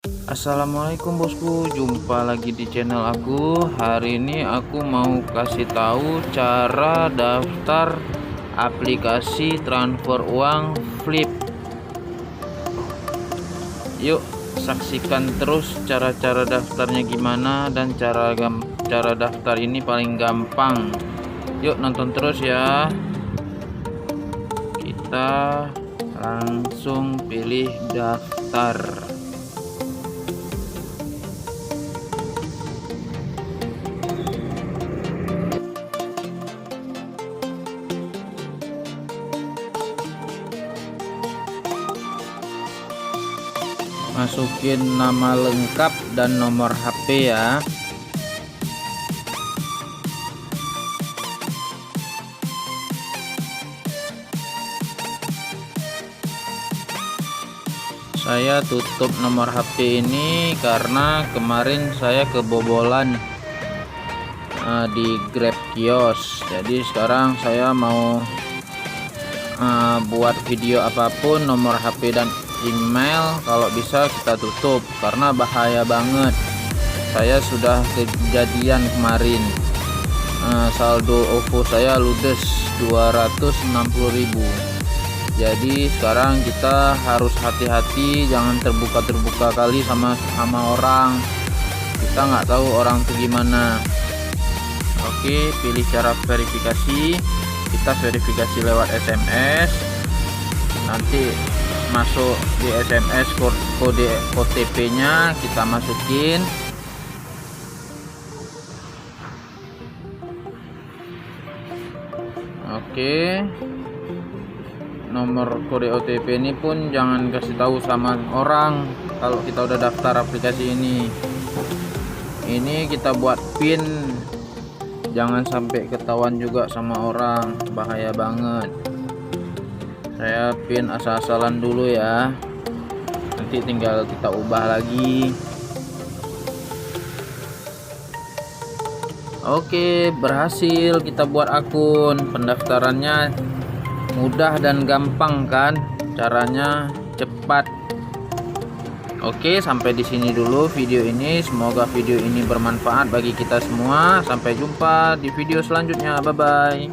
Assalamualaikum bosku, jumpa lagi di channel aku. Hari ini aku mau kasih tahu cara daftar aplikasi transfer uang Flip. Yuk saksikan terus cara-cara daftarnya gimana, dan cara daftar ini paling gampang. Yuk nonton terus ya. Kita langsung pilih daftar. Masukin nama lengkap dan nomor HP ya. Saya tutup nomor HP ini karena kemarin saya kebobolan di Grab Kios. Jadi sekarang saya mau buat video apapun, nomor HP dan email kalau bisa kita tutup karena bahaya banget. Saya sudah kejadian kemarin, saldo OVO saya ludes 260.000. jadi sekarang kita harus hati-hati, jangan terbuka kali sama orang. Kita nggak tahu orang itu gimana. Oke, pilih cara verifikasi. Kita verifikasi lewat SMS. Nanti masuk di SMS kode OTP nya kita masukin. Oke, nomor kode OTP ini pun jangan kasih tahu sama orang kalau kita udah daftar aplikasi ini. Ini kita buat PIN, jangan sampai ketahuan juga sama orang, bahaya banget. Saya PIN asal-asalan dulu ya, nanti tinggal kita ubah lagi. Oke, berhasil kita buat akun. Pendaftarannya mudah dan gampang kan, caranya cepat. Oke, sampai di sini dulu video ini. Semoga video ini bermanfaat bagi kita semua. Sampai jumpa di video selanjutnya. Bye bye.